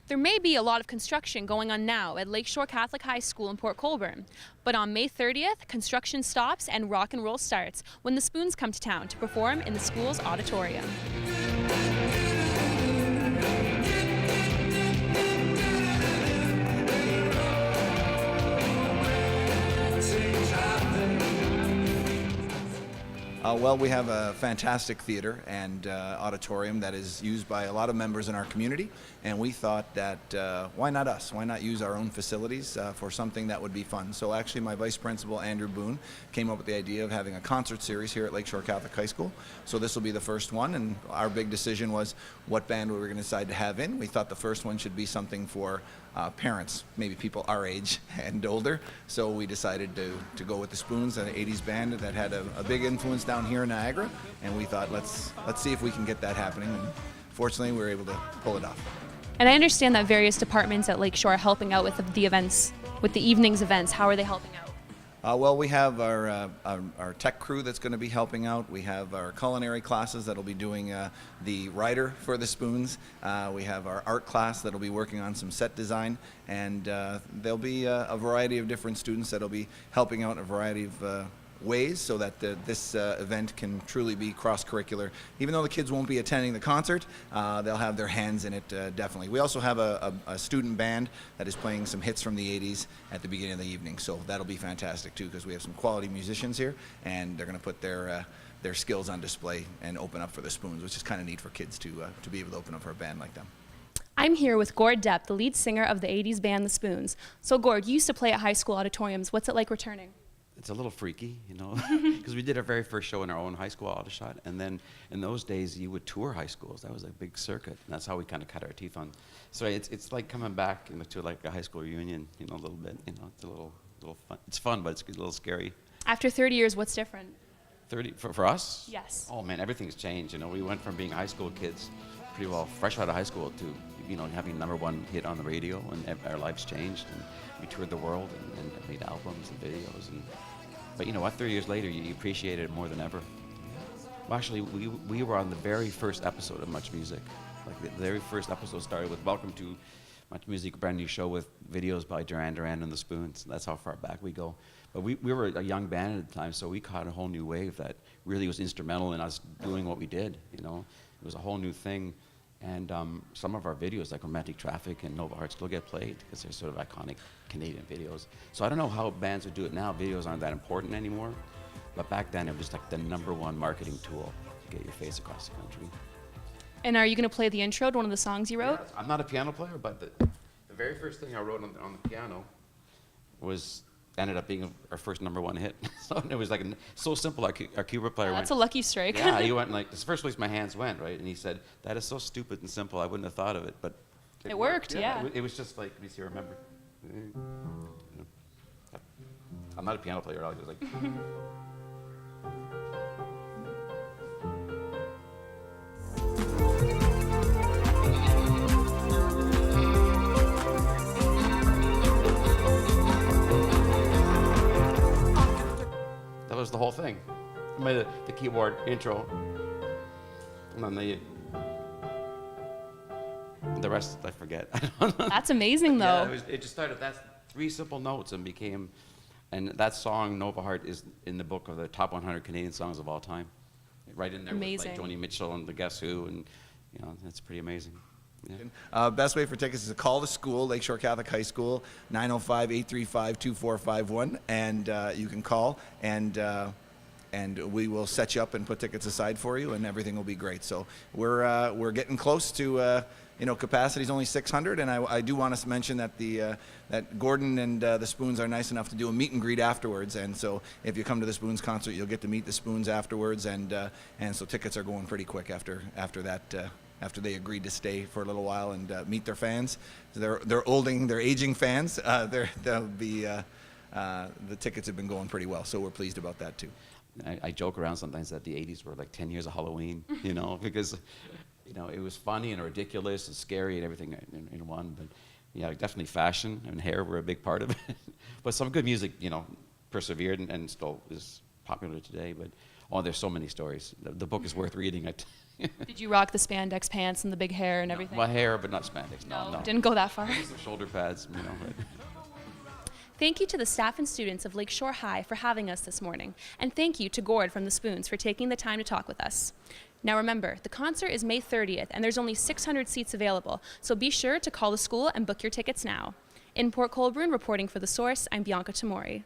There may be a lot of construction going on now at Lakeshore Catholic High School in Port Colborne, but on May 30th, construction stops and rock and roll starts when the Spoons come to town to perform in the school's auditorium. Well, we have a fantastic theater and auditorium that is used by a lot of members in our community, and we thought that why not us? Why not use our own facilities for something that would be fun? So actually my vice principal, Andrew Boone, came up with the idea of having a concert series here at Lakeshore Catholic High School. So this will be the first one, and our big decision was what band we were going to decide to have in. We thought the first one should be something for parents, maybe people our age and older. So we decided to go with the Spoons, an 80s band that had a big influence down here in Niagara, and we thought let's see if we can get that happening, and fortunately we were able to pull it off. And I understand that various departments at Lakeshore are helping out with the events, with the evening's events. How are they helping out? Well, we have our tech crew that's going to be helping out. We have our culinary classes that'll be doing the rider for the Spoons. We have our art class that'll be working on some set design, and there'll be a variety of different students that'll be helping out in a variety of ways so that this event can truly be cross-curricular. Even though the kids won't be attending the concert, they'll have their hands in it definitely. We also have a student band that is playing some hits from the 80s at the beginning of the evening, so that'll be fantastic too, because we have some quality musicians here, and they're going to put their skills on display and open up for the Spoons, which is kind of neat for kids to be able to open up for a band like them. I'm here with Gord Deppe, the lead singer of the 80s band The Spoons. So Gord, you used to play at high school auditoriums. What's it like returning? It's a little freaky, you know, because we did our very first show in our own high school Aldershot, and then in those days you would tour high schools. That was a big circuit, and that's how we kind of cut our teeth on. So it's like coming back, you know, to like a high school reunion, you know, a little bit. You know, it's a little fun. It's fun, but it's a little scary. After 30 years, what's different? 30 for us? Yes. Oh man, everything's changed. You know, we went from being high school kids, pretty well fresh out of high school, to having #1 hit on the radio, and our lives changed, and we toured the world and made albums and videos. But you know what, 30 years later, you appreciate it more than ever. Well, actually, we were on the very first episode of Much Music. Like the very first episode started with "Welcome to Much Music," a brand new show with videos by Duran Duran and the Spoons. That's how far back we go. But we were a young band at the time, so we caught a whole new wave that really was instrumental in us doing what we did. You know, it was a whole new thing. And some of our videos, like Romantic Traffic and Nova Heart, still get played because they're sort of iconic Canadian videos. So I don't know how bands would do it now. Videos aren't that important anymore. But back then, it was just like the #1 marketing tool to get your face across the country. And are you going to play the intro to one of the songs you wrote? Yeah, I'm not a piano player, but the very first thing I wrote on the piano ended up being our first #1 hit. So it was like so simple. Our keyboard player went, that's a lucky strike. Yeah, he went like, this is the first place my hands went, right? And he said, that is so stupid and simple, I wouldn't have thought of it, but it worked, yeah. It was just like, let me see, remember. I'm not a piano player at all, just like. That was the whole thing. I made the keyboard intro, and then the rest I forget. I don't know. That's amazing, though. Yeah, it just started. That's 3 simple notes and became, and that song Nova Heart is in the book of the top 100 Canadian songs of all time, right in there Amazing. with like Joni Mitchell and the Guess Who, and that's pretty amazing. Yeah. Best way for tickets is to call the school, Lakeshore Catholic High School, 905-835-2451, and you can call, and we will set you up and put tickets aside for you, and everything will be great. So we're getting close to capacity is only 600, and I do want to mention that that Gordon and the Spoons are nice enough to do a meet and greet afterwards, and so if you come to the Spoons concert, you'll get to meet the Spoons afterwards, and so tickets are going pretty quick after that. After they agreed to stay for a little while and meet their fans. They're aging fans. They'll be the tickets have been going pretty well, so we're pleased about that too. I joke around sometimes that the 80s were like 10 years of Halloween, because it was funny and ridiculous and scary and everything in one. But yeah, definitely fashion and hair were a big part of it. But some good music, persevered and still is popular today. But there's so many stories. The book is worth reading. Did you rock the spandex pants and the big hair and everything? My hair, but not spandex. No. Didn't go that far. The shoulder pads, you know. Thank you to the staff and students of Lakeshore High for having us this morning, and thank you to Gord from the Spoons for taking the time to talk with us. Now remember, the concert is May 30th, and there's only 600 seats available, so be sure to call the school and book your tickets now. In Port Colborne, reporting for The Source, I'm Bianca Tomori.